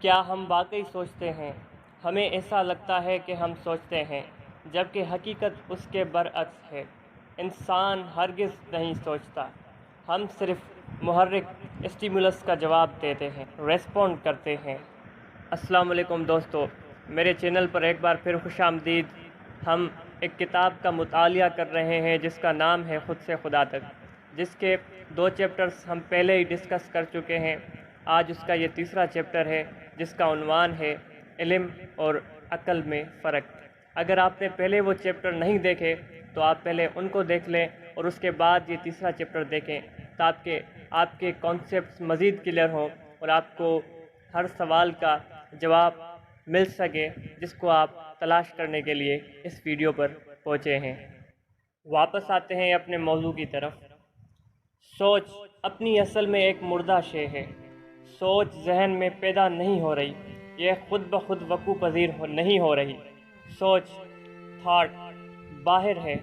کیا ہم واقعی سوچتے ہیں؟ ہمیں ایسا لگتا ہے کہ ہم سوچتے ہیں، جبکہ حقیقت اس کے برعکس ہے۔ انسان ہرگز نہیں سوچتا، ہم صرف محرک اسٹیمولس کا جواب دیتے ہیں، ریسپونڈ کرتے ہیں۔ السلام علیکم دوستو، میرے چینل پر ایک بار پھر خوش آمدید۔ ہم ایک کتاب کا مطالعہ کر رہے ہیں جس کا نام ہے خود سے خدا تک، جس کے 2 چیپٹرز ہم پہلے ہی ڈسکس کر چکے ہیں۔ آج اس کا یہ تیسرا چیپٹر ہے جس کا عنوان ہے علم اور عقل میں فرق۔ اگر آپ نے پہلے وہ چیپٹر نہیں دیکھے تو آپ پہلے ان کو دیکھ لیں اور اس کے بعد یہ تیسرا چیپٹر دیکھیں، تاکہ آپ کے کانسیپٹس مزید کلیئر ہوں اور آپ کو ہر سوال کا جواب مل سکے جس کو آپ تلاش کرنے کے لیے اس ویڈیو پر پہنچے ہیں۔ واپس آتے ہیں اپنے موضوع کی طرف۔ سوچ اپنی اصل میں ایک مردہ شے ہے۔ سوچ ذہن میں پیدا نہیں ہو رہی، یہ خود بخود وقوع پذیر نہیں ہو رہی۔ سوچ، تھاٹ، باہر ہے،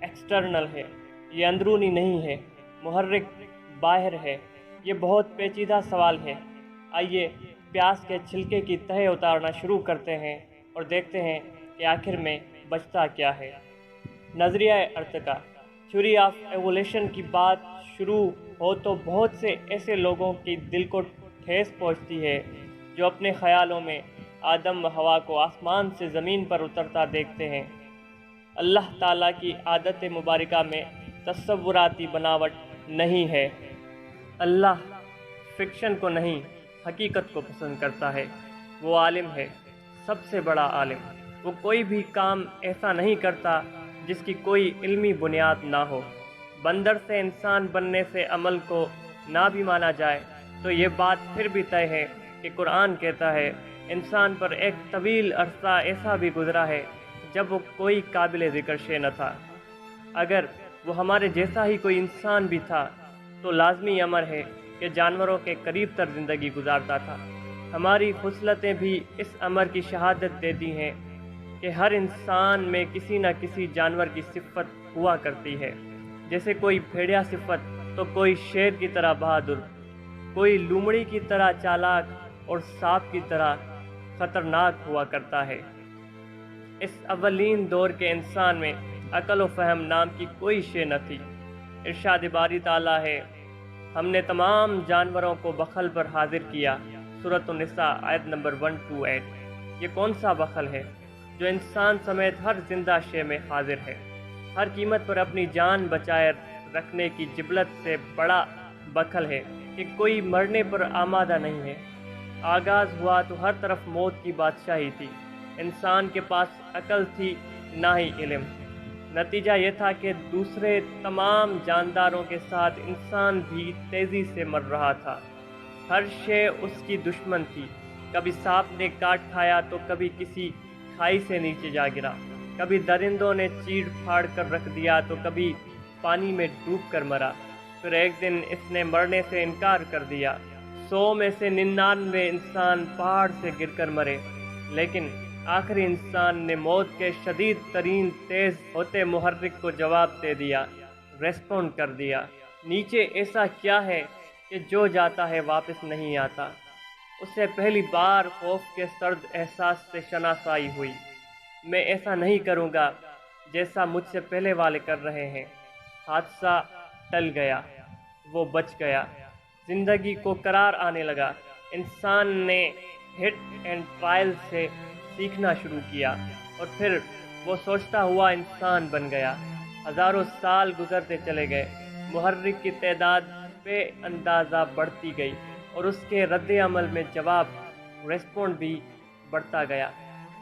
ایکسٹرنل ہے، یہ اندرونی نہیں ہے۔ محرک باہر ہے۔ یہ بہت پیچیدہ سوال ہے۔ آئیے پیاز کے چھلکے کی تہہ اتارنا شروع کرتے ہیں اور دیکھتے ہیں کہ آخر میں بچتا کیا ہے۔ نظریہ ارتقا، تھیوری آف ایوولوشن کی بات شروع ہو تو بہت سے ایسے لوگوں کی دل کو ٹھیس پہنچتی ہے جو اپنے خیالوں میں آدم و حوا کو آسمان سے زمین پر اترتا دیکھتے ہیں۔ اللہ تعالیٰ کی عادت مبارکہ میں تصوراتی بناوٹ نہیں ہے۔ اللہ فکشن کو نہیں، حقیقت کو پسند کرتا ہے۔ وہ عالم ہے، سب سے بڑا عالم۔ وہ کوئی بھی کام ایسا نہیں کرتا جس کی کوئی علمی بنیاد نہ ہو۔ بندر سے انسان بننے سے عمل کو نہ بھی مانا جائے تو یہ بات پھر بھی طے ہے کہ قرآن کہتا ہے انسان پر ایک طویل عرصہ ایسا بھی گزرا ہے جب وہ کوئی قابل ذکر شے نہ تھا۔ اگر وہ ہمارے جیسا ہی کوئی انسان بھی تھا تو لازمی امر ہے کہ جانوروں کے قریب تر زندگی گزارتا تھا۔ ہماری خصلتیں بھی اس امر کی شہادت دیتی ہیں کہ ہر انسان میں کسی نہ کسی جانور کی صفت ہوا کرتی ہے۔ جیسے کوئی بھیڑیا صفت تو کوئی شیر کی طرح بہادر، کوئی لومڑی کی طرح چالاک اور سانپ کی طرح خطرناک ہوا کرتا ہے۔ اس اولین دور کے انسان میں عقل و فہم نام کی کوئی شے نہ تھی۔ ارشاد باری تعالیٰ ہے، ہم نے تمام جانوروں کو بخل پر حاضر کیا۔ سورۃ النساء آیت نمبر 128۔ یہ کون سا بخل ہے جو انسان سمیت ہر زندہ شے میں حاضر ہے؟ ہر قیمت پر اپنی جان بچائے رکھنے کی جبلت سے بڑا بخل ہے کہ کوئی مرنے پر آمادہ نہیں ہے۔ آغاز ہوا تو ہر طرف موت کی بادشاہی تھی۔ انسان کے پاس عقل تھی نہ ہی علم۔ نتیجہ یہ تھا کہ دوسرے تمام جانداروں کے ساتھ انسان بھی تیزی سے مر رہا تھا۔ ہر شے اس کی دشمن تھی۔ کبھی سانپ نے کاٹ کھایا تو کبھی کسی کھائی سے نیچے جا گرا، کبھی درندوں نے چیڑ پھاڑ کر رکھ دیا تو کبھی پانی میں ڈوب کر مرا۔ پھر ایک دن اس نے مرنے سے انکار کر دیا۔ 100 میں سے 99 انسان پہاڑ سے گر کر مرے، لیکن آخری انسان نے موت کے شدید ترین تیز ہوتے محرک کو جواب دے دیا، ریسپونڈ کر دیا۔ نیچے ایسا کیا ہے کہ جو جاتا ہے واپس نہیں آتا؟ اسے پہلی بار خوف کے سرد احساس سے شناسائی ہوئی۔ میں ایسا نہیں کروں گا جیسا مجھ سے پہلے والے کر رہے ہیں۔ حادثہ ٹل گیا، وہ بچ گیا۔ زندگی کو قرار آنے لگا۔ انسان نے ہٹ اینڈ ٹرائل سے سیکھنا شروع کیا اور پھر وہ سوچتا ہوا انسان بن گیا۔ ہزاروں سال گزرتے چلے گئے۔ محرک کی تعداد بے اندازہ بڑھتی گئی اور اس کے رد عمل میں جواب، ریسپونڈ بھی بڑھتا گیا۔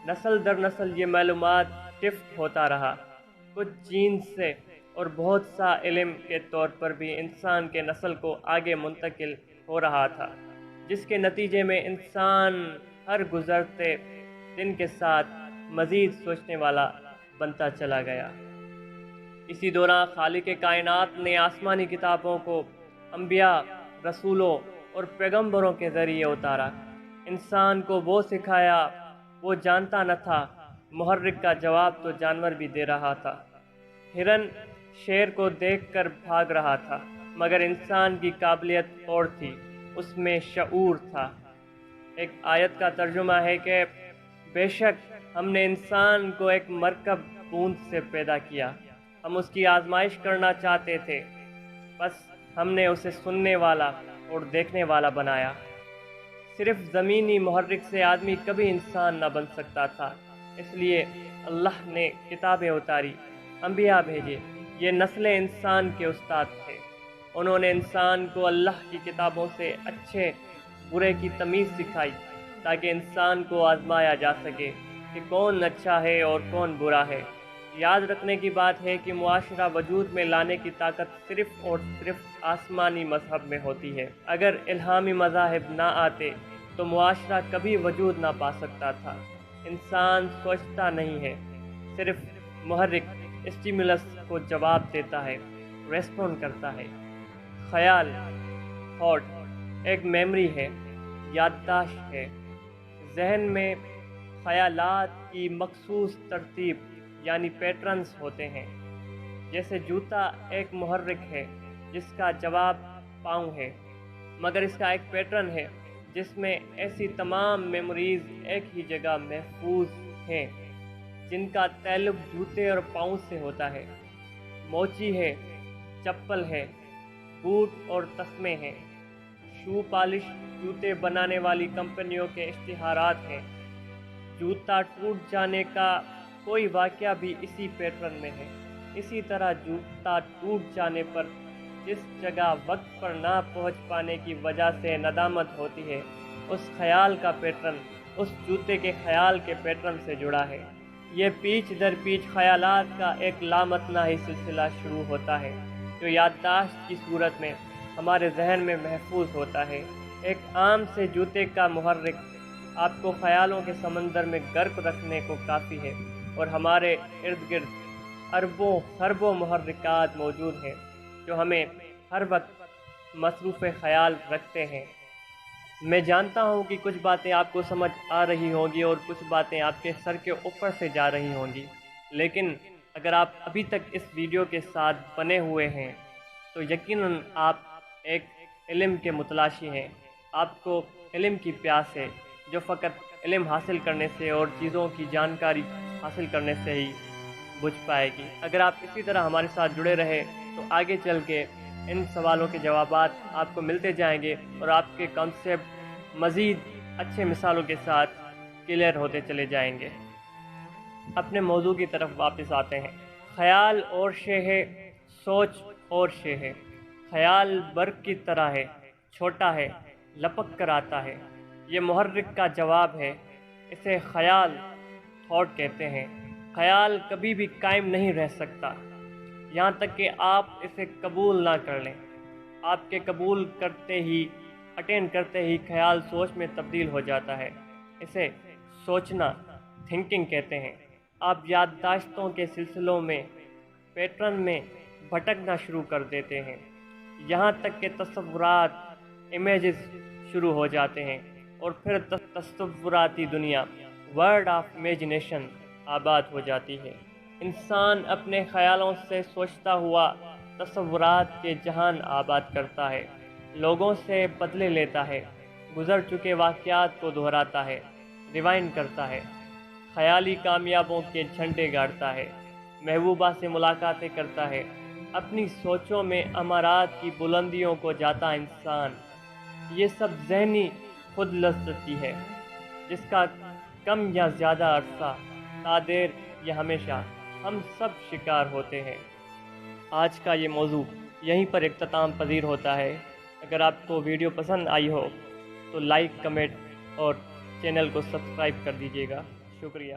نسل در نسل یہ معلومات شفٹ ہوتا رہا۔ کچھ جین سے اور بہت سا علم کے طور پر بھی انسان کے نسل کو آگے منتقل ہو رہا تھا، جس کے نتیجے میں انسان ہر گزرتے دن کے ساتھ مزید سوچنے والا بنتا چلا گیا۔ اسی دوران خالق کائنات نے آسمانی کتابوں کو انبیاء، رسولوں اور پیغمبروں کے ذریعے اتارا۔ انسان کو وہ سکھایا وہ جانتا نہ تھا۔ محرک کا جواب تو جانور بھی دے رہا تھا۔ ہرن شیر کو دیکھ کر بھاگ رہا تھا، مگر انسان کی قابلیت اور تھی، اس میں شعور تھا۔ ایک آیت کا ترجمہ ہے کہ بے شک ہم نے انسان کو ایک مرکب بوند سے پیدا کیا، ہم اس کی آزمائش کرنا چاہتے تھے، بس ہم نے اسے سننے والا اور دیکھنے والا بنایا۔ صرف زمینی محرک سے آدمی کبھی انسان نہ بن سکتا تھا، اس لیے اللہ نے کتابیں اتاری، انبیاء بھیجے۔ یہ نسل انسان کے استاد تھے، انہوں نے انسان کو اللہ کی کتابوں سے اچھے برے کی تمیز سکھائی تاکہ انسان کو آزمایا جا سکے کہ کون اچھا ہے اور کون برا ہے۔ یاد رکھنے کی بات ہے کہ معاشرہ وجود میں لانے کی طاقت صرف اور صرف آسمانی مذہب میں ہوتی ہے۔ اگر الہامی مذاہب نہ آتے تو معاشرہ کبھی وجود نہ پا سکتا تھا۔ انسان سوچتا نہیں ہے، صرف محرک اسٹیمولس کو جواب دیتا ہے، ریسپونڈ کرتا ہے۔ خیال، تھاٹ، ایک میموری ہے، یادداشت ہے۔ ذہن میں خیالات کی مخصوص ترتیب یعنی پیٹرنز ہوتے ہیں۔ جیسے جوتا ایک محرک ہے جس کا جواب پاؤں ہے، مگر اس کا ایک پیٹرن ہے جس میں ایسی تمام میموریز ایک ہی جگہ محفوظ ہیں جن کا تعلق جوتے اور پاؤں سے ہوتا ہے۔ موچی ہے، چپل ہے، بوٹ اور تسمے ہیں، شو پالش جوتے بنانے والی کمپنیوں کے اشتہارات ہیں۔ جوتا ٹوٹ جانے کا کوئی واقعہ بھی اسی پیٹرن میں ہے۔ اسی طرح جوتا ٹوٹ جانے پر جس جگہ وقت پر نہ پہنچ پانے کی وجہ سے ندامت ہوتی ہے، اس خیال کا پیٹرن اس جوتے کے خیال کے پیٹرن سے جڑا ہے۔ یہ پیچ در پیچ خیالات کا ایک لامتناہی سلسلہ شروع ہوتا ہے جو یادداشت کی صورت میں ہمارے ذہن میں محفوظ ہوتا ہے۔ ایک عام سے جوتے کا محرک آپ کو خیالوں کے سمندر میں غرق رکھنے کو کافی ہے، اور ہمارے ارد گرد اربوں خربوں محرکات موجود ہیں جو ہمیں ہر وقت مصروف خیال رکھتے ہیں۔ میں جانتا ہوں کہ کچھ باتیں آپ کو سمجھ آ رہی ہوں گی اور کچھ باتیں آپ کے سر کے اوپر سے جا رہی ہوں گی، لیکن اگر آپ ابھی تک اس ویڈیو کے ساتھ بنے ہوئے ہیں تو یقیناً آپ ایک علم کے متلاشی ہیں۔ آپ کو علم کی پیاس ہے جو فقط علم حاصل کرنے سے اور چیزوں کی جانکاری حاصل کرنے سے ہی بجھ پائے گی۔ اگر آپ اسی طرح ہمارے ساتھ جڑے رہے تو آگے چل کے ان سوالوں کے جوابات آپ کو ملتے جائیں گے اور آپ کے کانسیپٹ مزید اچھے مثالوں کے ساتھ کلیئر ہوتے چلے جائیں گے۔ اپنے موضوع کی طرف واپس آتے ہیں۔ خیال اور شے ہے، سوچ اور شے ہے۔ خیال برق کی طرح ہے، چھوٹا ہے، لپک کر آتا ہے۔ یہ محرک کا جواب ہے، اسے خیال، تھاٹ کہتے ہیں۔ خیال کبھی بھی قائم نہیں رہ سکتا یہاں تک کہ آپ اسے قبول نہ کر لیں۔ آپ کے قبول کرتے ہی، اٹینڈ کرتے ہی خیال سوچ میں تبدیل ہو جاتا ہے۔ اسے سوچنا، تھنکنگ کہتے ہیں۔ آپ یادداشتوں کے سلسلوں میں، پیٹرن میں بھٹکنا شروع کر دیتے ہیں، یہاں تک کہ تصورات، امیجز شروع ہو جاتے ہیں، اور پھر تصوراتی دنیا، ورلڈ آف امیجنیشن آباد ہو جاتی ہے۔ انسان اپنے خیالوں سے سوچتا ہوا تصورات کے جہان آباد کرتا ہے، لوگوں سے بدلے لیتا ہے، گزر چکے واقعات کو دہراتا ہے، ریوائنڈ کرتا ہے، خیالی کامیابوں کے جھنڈے گاڑتا ہے، محبوبہ سے ملاقاتیں کرتا ہے، اپنی سوچوں میں امارات کی بلندیوں کو جاتا انسان۔ یہ سب ذہنی خود لذتی ہے جس کا کم یا زیادہ عرصہ، دیر یا ہمیشہ، ہم سب شکار ہوتے ہیں۔ آج کا یہ موضوع یہیں پر اختتام پذیر ہوتا ہے۔ اگر آپ کو ویڈیو پسند آئی ہو تو لائک، کمنٹ اور چینل کو سبسکرائب کر دیجیے گا۔ شکریہ۔